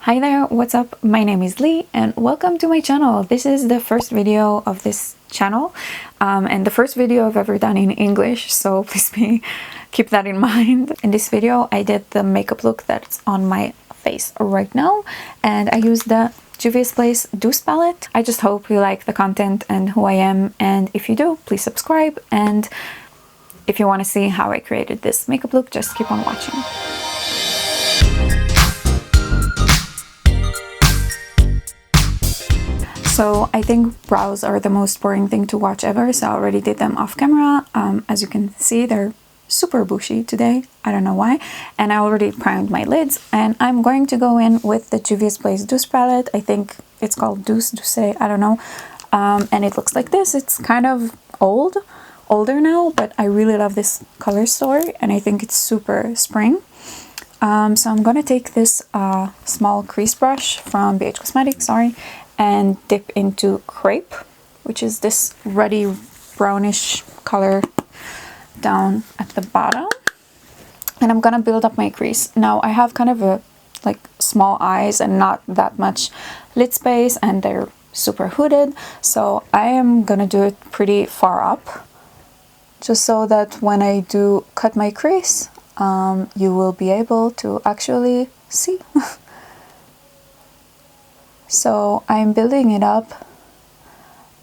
Hi there, what's up? My name is Lee and welcome to my channel. This is the first video of this channel and the first video I've ever done in English, so please keep that in mind. In this video I did the makeup look that's on my face right now and I used the Juvia's Place Douce palette. I just hope you like the content and who I am, and if you do, please subscribe, and if you want to see how I created this makeup look, just keep on watching. So I think brows are the most boring thing to watch ever, so I already did them off camera. As you can see, they're super bushy today. I don't know why. And I already primed my lids, and I'm going to go in with the Juvia's Place Douce palette. I think it's called Douce, I don't know. And it looks like this. It's kind of older now, but I really love this color story and I think it's super spring. So I'm gonna take this small crease brush from BH Cosmetics, and dip into Crepe, which is this ruddy brownish color down at the bottom, and I'm gonna build up my crease. Now I have kind of a small eyes and not that much lid space, and they're super hooded, so I am gonna do it pretty far up, just so that when I do cut my crease, you will be able to actually see. So I'm building it up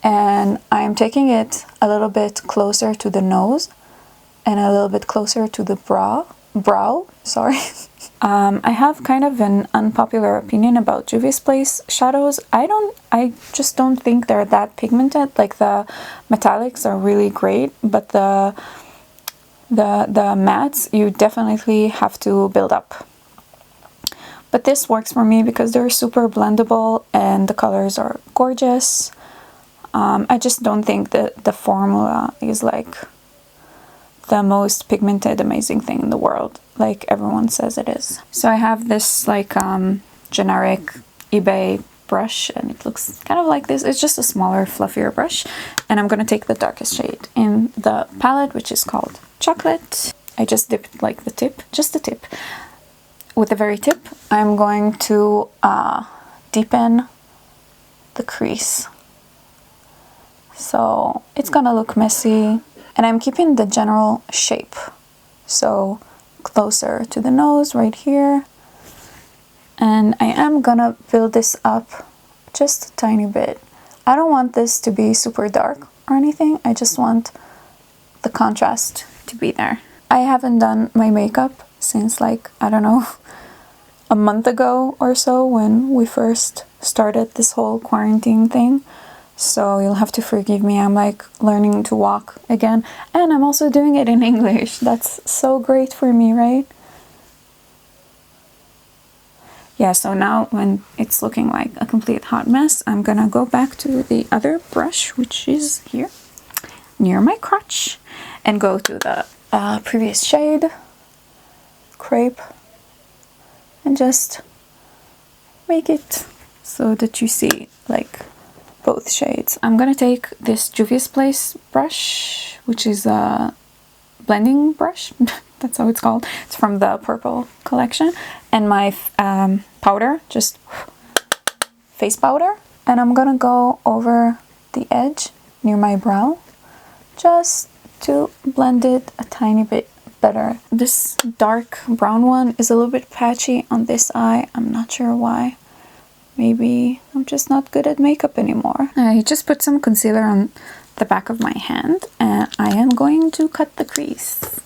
and I'm taking it a little bit closer to the nose and a little bit closer to the brow, sorry. I have kind of an unpopular opinion about Juvia's Place shadows. I just don't think they're that pigmented. Like, the metallics are really great, but the mattes you definitely have to build up. But this works for me because they're super blendable and the colors are gorgeous. I just don't think that the formula is like the most pigmented amazing thing in the world, like everyone says it is. So I have this generic eBay brush and it looks kind of like this. It's just a smaller, fluffier brush, and I'm gonna take the darkest shade in the palette, which is called Chocolate. I just dipped like the tip, just the tip. With the very tip, I'm going to deepen the crease. So it's gonna look messy, and I'm keeping the general shape. So closer to the nose right here. And I am gonna build this up just a tiny bit. I don't want this to be super dark or anything. I just want the contrast to be there. I haven't done my makeup since I don't know, a month ago or so, when we first started this whole quarantine thing. So you'll have to forgive me, I'm learning to walk again, and I'm also doing it in English. That's so great for me, right? Yeah, so now when it's looking like a complete hot mess, I'm gonna go back to the other brush, which is here near my crotch, and go to the previous shade, Crepe, and just make it so that you see both shades. I'm gonna take this Juvia's Place brush, which is a blending brush. That's how it's called. It's from the purple collection, and my powder, just face powder, and I'm gonna go over the edge near my brow just to blend it a tiny bit better. This dark brown one is a little bit patchy on this eye. I'm not sure why. Maybe I'm just not good at makeup anymore. I just put some concealer on the back of my hand and I am going to cut the crease.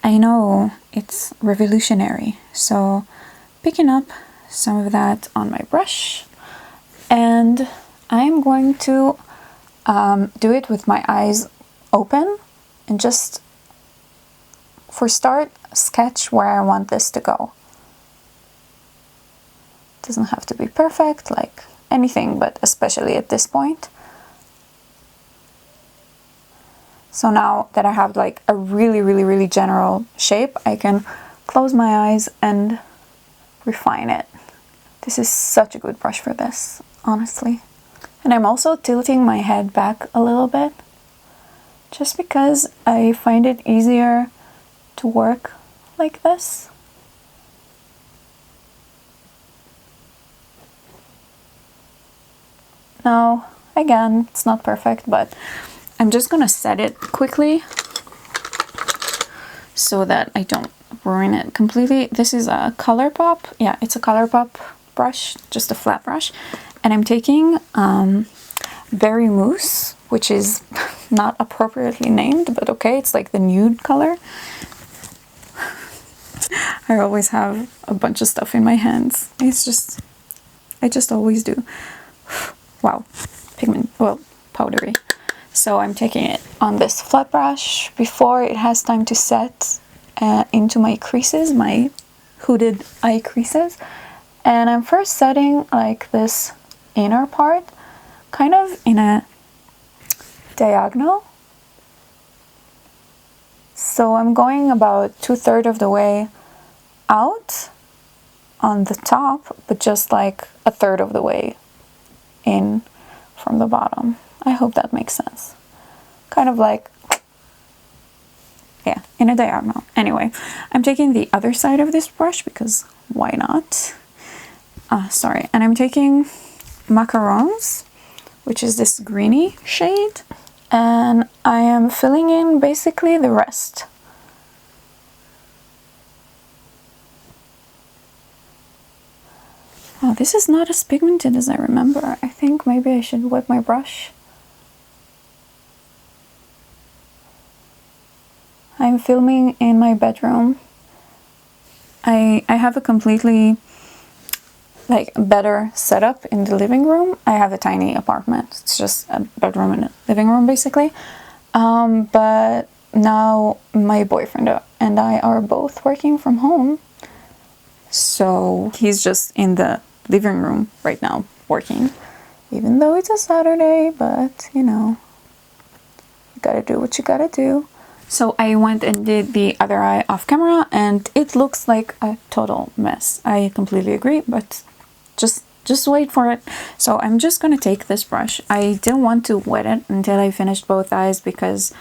I know it's revolutionary, so picking up some of that on my brush, and I'm going to do it with my eyes open and just, for start, sketch where I want this to go. It doesn't have to be perfect, like anything, but especially at this point. So now that I have a really general shape, I can close my eyes and refine it. This is such a good brush for this, honestly. And I'm also tilting my head back a little bit, just because I find it easier to work like this. now. Again, it's not perfect, but I'm just gonna set it quickly so that I don't ruin it completely. This is a ColourPop. Yeah, it's a ColourPop brush, just a flat brush. And I'm taking Berry Mousse, which is not appropriately named, but okay, it's like the nude color. I always have a bunch of stuff in my hands. I just always do. Wow, pigment, well, powdery. So I'm taking it on this flat brush before it has time to set into my creases, my hooded eye creases. And I'm first setting like this inner part, kind of in a diagonal. So I'm going about 2/3 of the way out on the top, but just like 1/3 of the way in from the bottom. I hope that makes sense. Kind of like, yeah, in a diagonal. Anyway, I'm taking the other side of this brush because why not? Sorry, and I'm taking Macarons, which is this greeny shade, and I am filling in basically the rest. Oh, this is not as pigmented as I remember. I think maybe I should wet my brush. I'm filming in my bedroom. I have a completely like better setup in the living room. I have a tiny apartment. It's just a bedroom and a living room basically. But now my boyfriend and I are both working from home. So he's just in the living room right now working, even though it's a Saturday, but you know, you gotta do what you gotta do. So I went and did the other eye off camera and it looks like a total mess. I completely agree, but just wait for it. So I'm just gonna take this brush. I didn't want to wet it until I finished both eyes because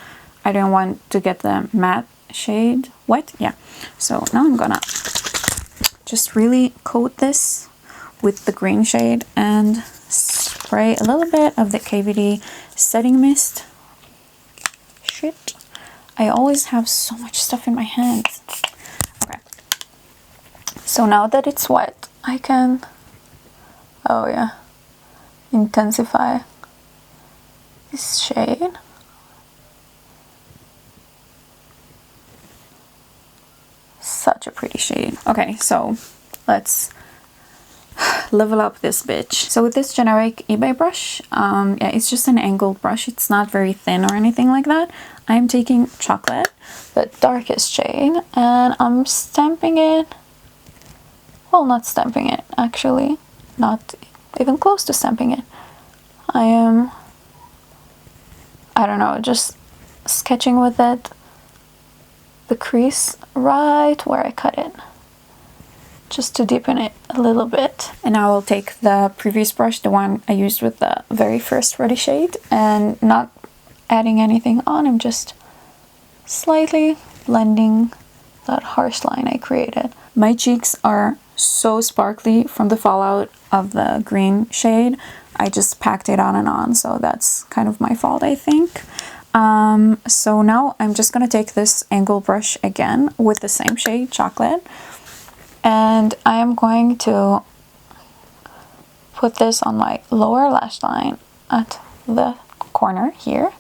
I didn't want to get the matte shade wet. Yeah. So now I'm gonna just really coat this with the green shade and spray a little bit of the KVD setting mist. Shit. I always have so much stuff in my hands. Okay. So now that it's wet, I can, oh yeah, intensify this shade. Such a pretty shade. Okay, so let's level up this bitch. So with this generic eBay brush, yeah, it's just an angled brush. It's not very thin or anything like that. I'm taking chocolate, the darkest shade, and I'm stamping it. Well, not stamping it, actually. Not even close to stamping it. I don't know, just sketching with it the crease right where I cut it, just to deepen it a little bit. And now I'll take the previous brush, the one I used with the very first Ready shade, and not adding anything on, I'm just slightly blending that harsh line I created. My cheeks are so sparkly from the fallout of the green shade. I just packed it on, so that's kind of my fault, I think. So now I'm just gonna take this angle brush again with the same shade, chocolate, and I am going to put this on my lower lash line at the corner here,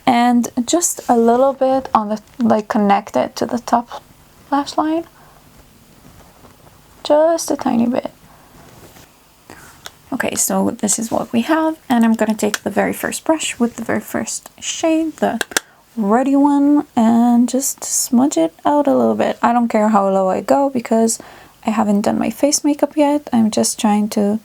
and just a little bit on the, like, connect it to the top lash line, just a tiny bit. Okay, so this is what we have, and I'm gonna take the very first brush with the very first shade, the Ready one, and just smudge it out a little bit. I don't care how low I go because I haven't done my face makeup yet. I'm just trying to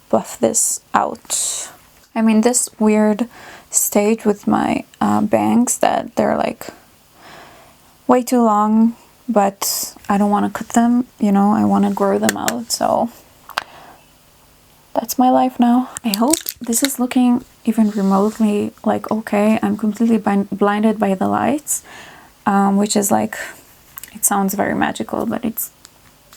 buff this out. I'm in this weird stage with my bangs that they're like way too long, but I don't want to cut them, you know, I want to grow them out, so that's my life now. I hope this is looking even remotely like okay. I'm completely blinded by the lights, which is like, it sounds very magical, but it's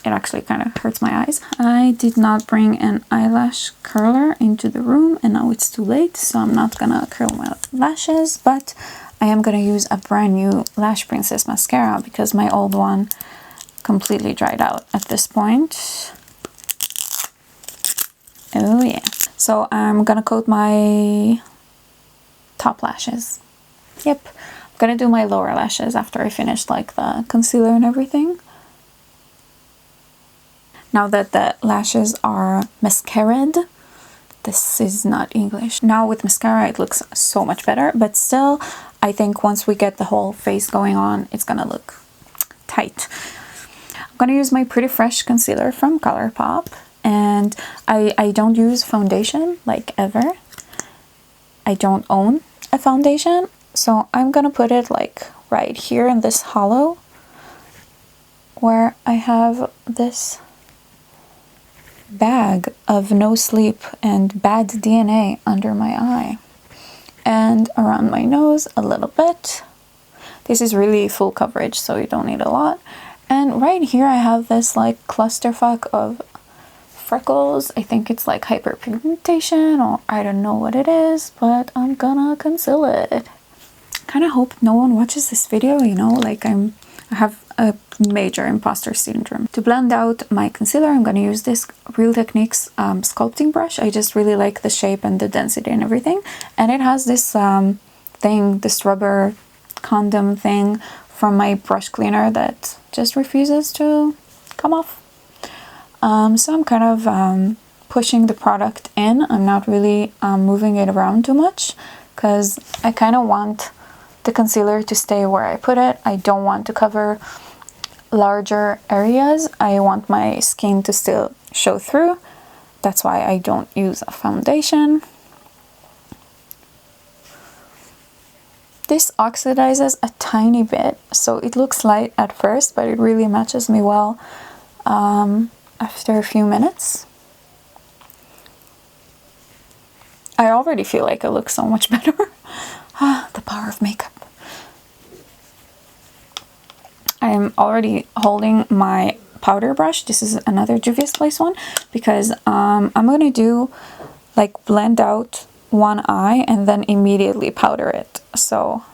it actually kind of hurts my eyes. I did not bring an eyelash curler into the room, and now it's too late, so I'm not gonna curl my lashes, but I am gonna use a brand new Lash Princess mascara because my old one completely dried out at this point. Oh yeah. So I'm gonna coat my top lashes. Yep. I'm gonna do my lower lashes after I finish like the concealer and everything. Now that the lashes are mascaraed, this is not English. Now with mascara it looks so much better, but still I think once we get the whole face going on, it's gonna look tight. I'm gonna use my Pretty Fresh concealer from ColourPop, and I don't use foundation like ever. I don't own a foundation, so I'm gonna put it like right here in this hollow where I have this bag of no sleep and bad DNA under my eye, and around my nose a little bit. This is really full coverage, so you don't need a lot. And right here I have this like clusterfuck of freckles. I think it's like hyperpigmentation, or I don't know what it is, but I'm gonna conceal it. Kind of hope no one watches this video, you know, like I have a major imposter syndrome. To blend out my concealer, I'm going to use this Real Techniques sculpting brush. I just really like the shape and the density and everything. And it has this thing, this rubber condom thing from my brush cleaner that just refuses to come off. So I'm kind of pushing the product in. I'm not really moving it around too much because I kind of want the concealer to stay where I put it. I don't want to cover larger areas. I want my skin to still show through. That's why I don't use a foundation. This oxidizes a tiny bit, so it looks light at first, but it really matches me well after a few minutes. I already feel like I look so much better. The power of makeup. I'm already holding my powder brush. This is another Juvia Slice one because I'm gonna do like blend out one eye and then immediately powder it. So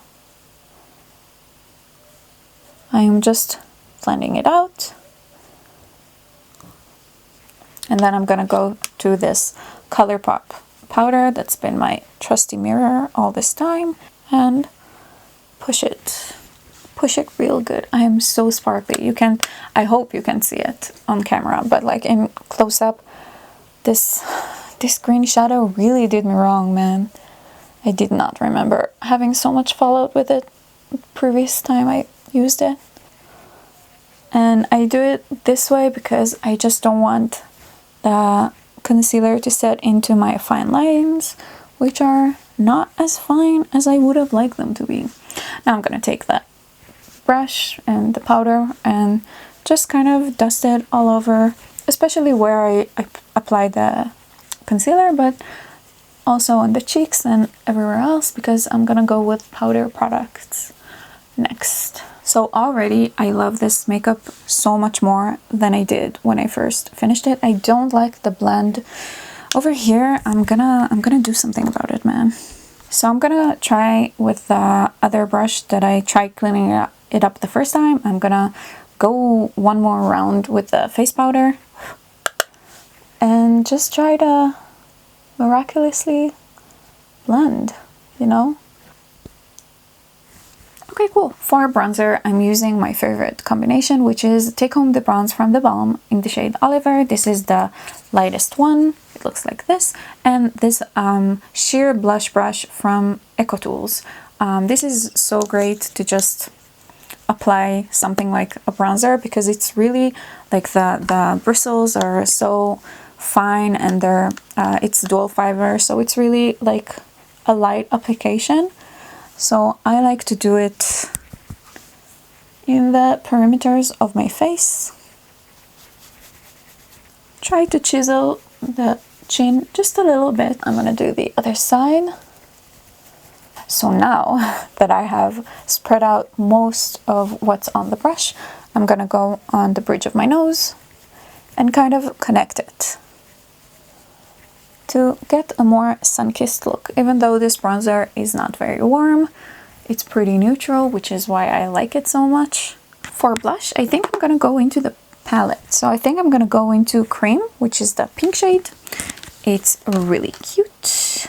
I'm just blending it out, and then I'm gonna go to this ColourPop powder that's been my trusty mirror all this time and push it real good. I am so sparkly. You can, I hope you can see it on camera, but like in close-up, this green shadow really did me wrong, man. I did not remember having so much fallout with it previous time I used it. And I do it this way because I just don't want the concealer to set into my fine lines, which are not as fine as I would have liked them to be. Now I'm gonna take that brush and the powder and just kind of dust it all over, especially where I applied the concealer, but also on the cheeks and everywhere else, because I'm gonna go with powder products next. So already I love this makeup so much more than I did when I first finished it. I don't like the blend over here. I'm gonna do something about it, man. So I'm gonna try with the other brush that I tried cleaning it up the first time. I'm gonna go one more round with the face powder and just try to miraculously blend, you know? Okay, cool. For bronzer, I'm using my favorite combination, which is Take Home the Bronze from the Balm in the shade Oliver. This is the lightest one. It looks like this. And this sheer blush brush from EcoTools. This is so great to just apply something like a bronzer because it's really like the bristles are so fine and they're it's dual fiber, so it's really like a light application. So I like to do it in the perimeters of my face. Try to chisel the chin just a little bit. I'm gonna do the other side. So now that I have spread out most of what's on the brush, I'm gonna go on the bridge of my nose and kind of connect it to get a more sun-kissed look. Even though this bronzer is not very warm, it's pretty neutral, which is why I like it so much. For blush, I think I'm gonna go into the palette. So I think I'm gonna go into Cream, which is the pink shade. It's really cute.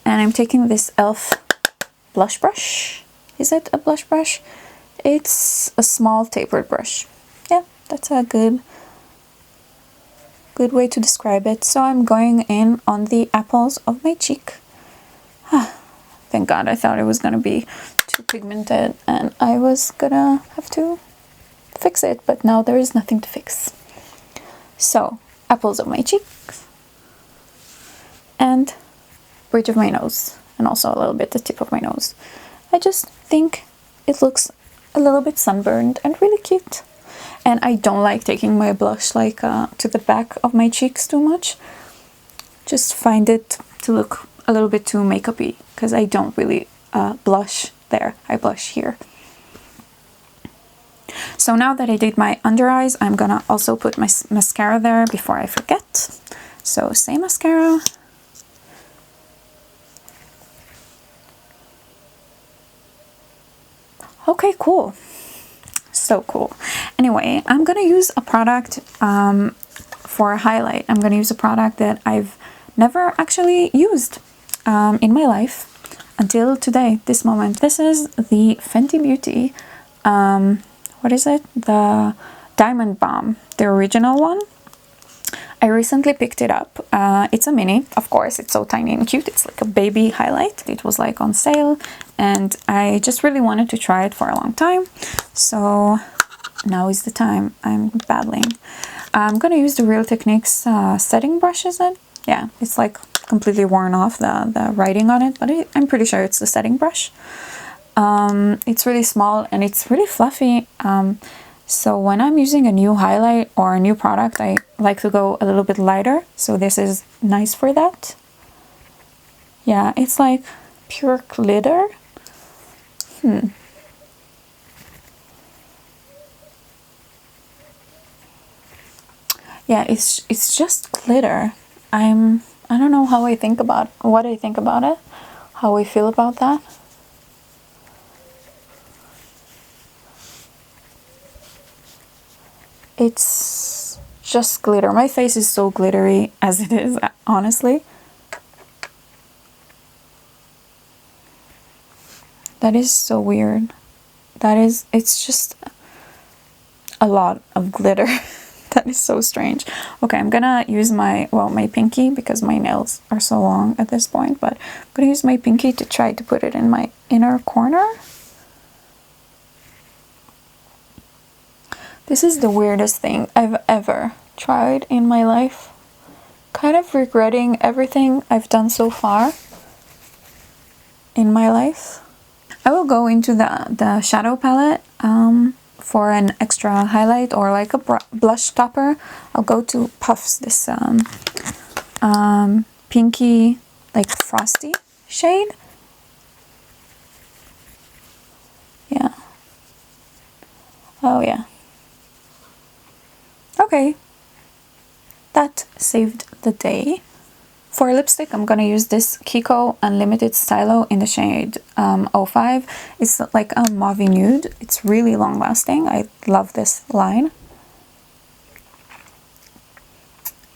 And I'm taking this e.l.f. blush brush. Is it a blush brush? It's a small tapered brush. Yeah, that's a good way to describe it. So I'm going in on the apples of my cheek. Thank God, I thought it was gonna be too pigmented and I was gonna have to fix it, but now there is nothing to fix. So, apples of my cheeks and bridge of my nose, and also a little bit the tip of my nose. I just think it looks a little bit sunburned and really cute. And I don't like taking my blush like to the back of my cheeks too much. Just find it to look a little bit too makeup-y, because I don't really blush there. I blush here. So now that I did my under eyes, I'm gonna also put my mascara there before I forget. So same mascara. Okay, cool. So cool. Anyway, I'm gonna use a product for a highlight. I'm gonna use a product that I've never actually used in my life until today, this moment. This is the Fenty Beauty, what is it? The Diamond Bomb, the original one. I recently picked it up. It's a mini, of course, it's so tiny and cute. It's like a baby highlight. It was like on sale and I just really wanted to try it for a long time. So now is the time. I'm battling. I'm gonna use the Real Techniques setting brush, is it? Yeah, it's like completely worn off the writing on it, but I'm pretty sure it's the setting brush. It's really small and it's really fluffy. So when I'm using a new highlight or a new product, I like to go a little bit lighter. So this is nice for that. Yeah, it's like pure glitter. Yeah, it's just glitter. I don't know how I think about what I think about it, how I feel about that. It's just glitter. My face is so glittery as it is, honestly. That is so weird. It's just a lot of glitter. That is so strange. Okay, I'm gonna use my pinky, because my nails are so long at this point, but I'm gonna use my pinky to try to put it in my inner corner. This is the weirdest thing I've ever tried in my life. Kind of regretting everything I've done so far in my life. I will go into the shadow palette for an extra highlight or like a blush topper. I'll go to Puffs, this pinky, like frosty shade. Yeah. Oh yeah. Okay, that saved the day. For lipstick, I'm gonna use this Kiko Unlimited Stylo in the shade 05. It's like a mauve nude. It's really long lasting. I love this line.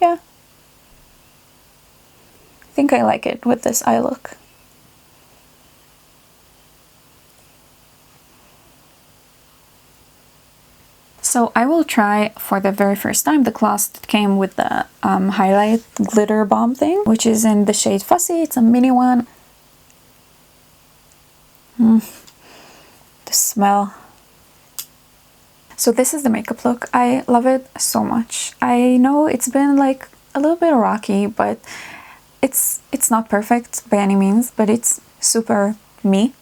Yeah. I think I like it with this eye look. So I will try for the very first time the gloss that came with the highlight glitter bomb thing, which is in the shade Fussy. It's a mini one. The smell. So this is the makeup look. I love it so much. I know it's been like a little bit rocky, but it's not perfect by any means, but it's super me.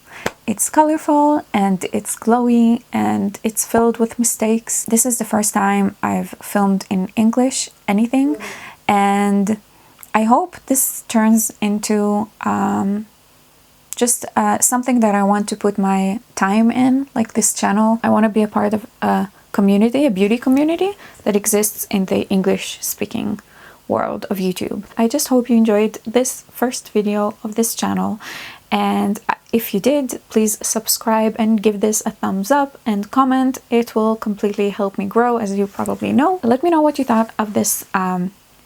It's colorful and it's glowy and it's filled with mistakes. This is the first time I've filmed in English anything, and I hope this turns into just something that I want to put my time in, like this channel. I want to be a part of a community, a beauty community that exists in the English speaking world of YouTube. I just hope you enjoyed this first video of this channel, and if you did, please subscribe and give this a thumbs up and comment. It will completely help me grow, as you probably know. Let me know what you thought of this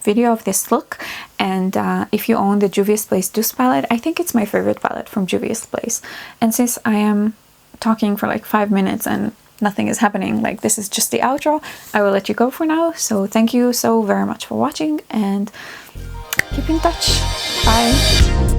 video, of this look, and if you own the Juvia's Place Douce palette. I think it's my favorite palette from Juvia's Place, and since I am talking for like 5 minutes and nothing is happening, like this is just the outro, I will let you go for now. So thank you so very much for watching, and keep in touch. Bye.